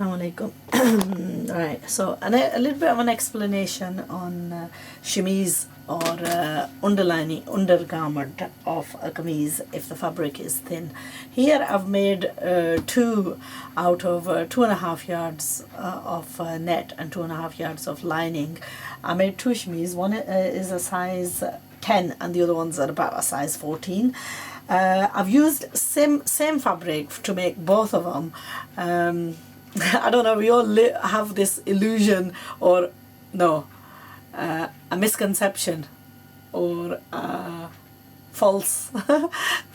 Assalamualaikum. Right, so a little bit of an explanation on chamise or underlining undergarment of a kameez if the fabric is thin. Here I've made two out of 2.5 yards of net and 2.5 yards of lining. I made two chamise. One is a size 10 and the other ones are about a size 14. I've used same fabric to make both of them. I don't know, we all have this illusion or no, a misconception or false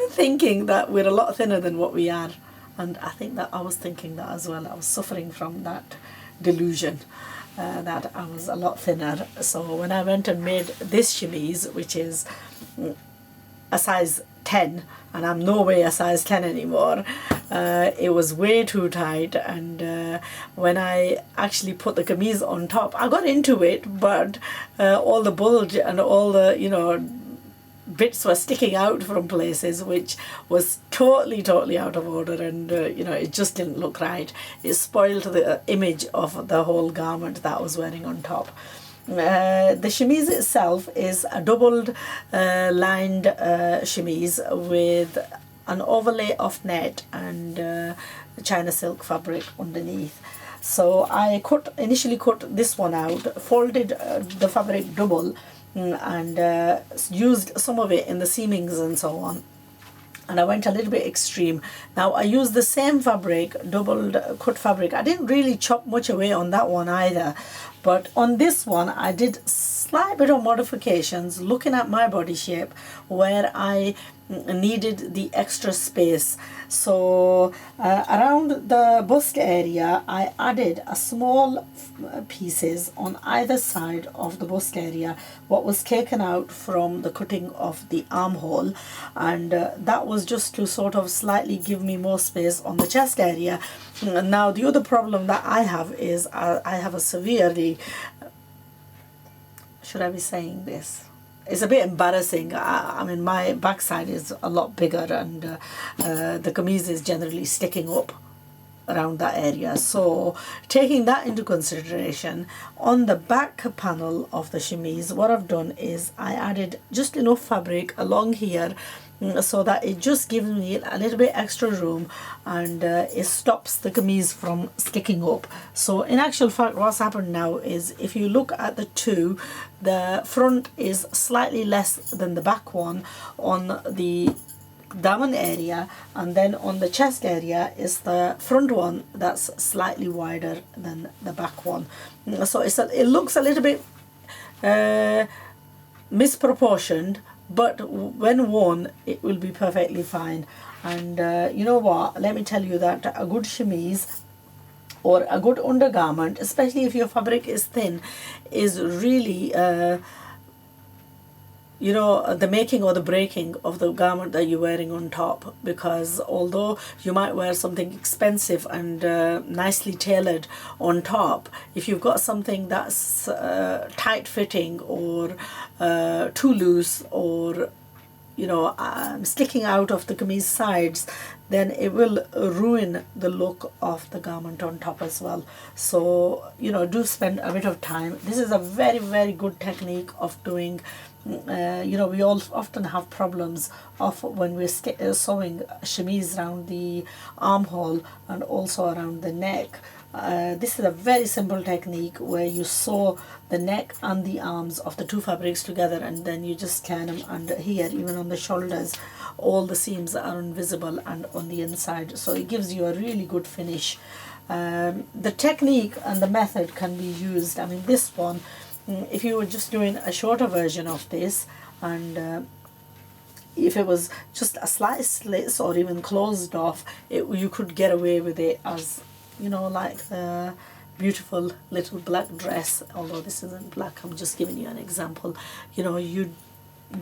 thinking that we're a lot thinner than what we are. And I think that I was thinking that as well. I was suffering from that delusion that I was a lot thinner. So when I went and made this chemise, which is a size 10, and I'm no way a size 10 anymore, it was way too tight. And when I actually put the kameez on top, I got into it, but all the bulge and all the bits were sticking out from places, which was totally out of order. And it just didn't look right. It spoiled the image of the whole garment that I was wearing on top. The chemise itself is a doubled lined chemise with an overlay of net and China silk fabric underneath. So I initially cut this one out, folded the fabric double, and used some of it in the seamings and so on. And I went a little bit extreme. Now I used the same fabric, doubled cut fabric. I didn't really chop much away on that one either, but on this one I did slight bit of modifications looking at my body shape where I needed the extra space. So around the bust area I added a small pieces on either side of the bust area, what was taken out from the cutting of the armhole, and that was just to sort of slightly give me more space on the chest area. Now the other problem that I have is I have a severely, should I be saying this? It's a bit embarrassing. I mean, my backside is a lot bigger, and the kameez is generally sticking up around that area. So taking that into consideration, on the back panel of the chemise, what I've done is I added just enough fabric along here so that it just gives me a little bit extra room, and it stops the kameez from sticking up. So in actual fact, what's happened now is, if you look at the two, the front is slightly less than the back one on the daman area, and then on the chest area is the front one that's slightly wider than the back one. So it looks a little bit misproportioned, but when worn it will be perfectly fine. And you know what, let me tell you that a good chemise or a good undergarment, especially if your fabric is thin, is really the making or the breaking of the garment that you're wearing on top. Because although you might wear something expensive and nicely tailored on top, if you've got something that's tight fitting or too loose, or sticking out of the kameez sides, then it will ruin the look of the garment on top as well. So do spend a bit of time. This is a very good technique of doing. We all often have problems of when we're sewing chemise around the armhole and also around the neck. This is a very simple technique where you sew the neck and the arms of the two fabrics together, and then you just turn them, and here, even on the shoulders, all the seams are invisible and on the inside, so it gives you a really good finish. The technique and the method can be used. I mean, this one, if you were just doing a shorter version of this, and if it was just a slight slit or even closed off, you could get away with it as like the beautiful little black dress. Although this isn't black, I'm just giving you an example. You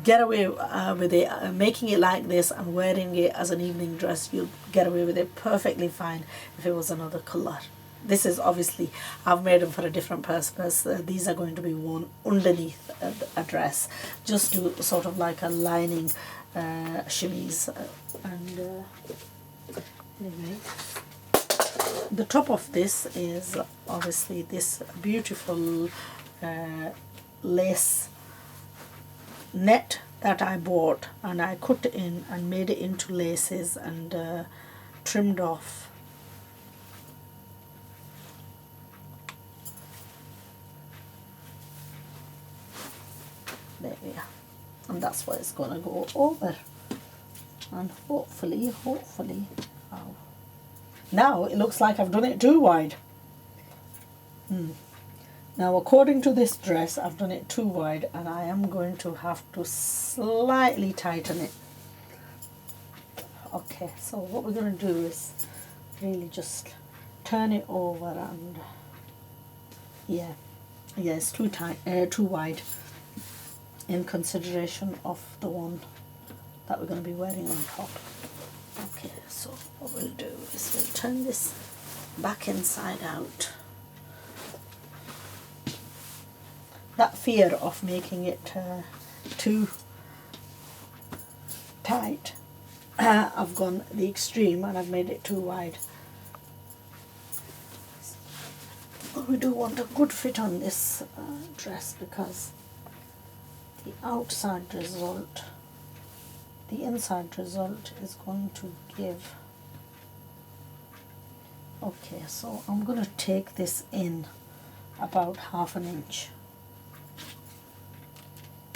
get away with it, making it like this and wearing it as an evening dress. You'll get away with it perfectly fine if it was another color. This is obviously, I've made them for a different purpose. These are going to be worn underneath a dress, just to sort of like a lining chemise. Anyway, the top of this is obviously this beautiful lace net that I bought, and I cut in and made it into laces and trimmed off. There we are, and that's what it's gonna go over, and hopefully oh, now it looks like I've done it too wide. Now according to this dress I've done it too wide, and I am going to have to slightly tighten it. Okay, so what we're going to do is really just turn it over, and yeah, it's too tight, too wide in consideration of the one that we're going to be wearing on top. Okay, so what we'll do is we'll turn this back inside out. That fear of making it too tight, I've gone the extreme and I've made it too wide. But we do want a good fit on this dress, because the outside result, the inside result is going to give. Okay, so I'm going to take this in about 1/2 inch.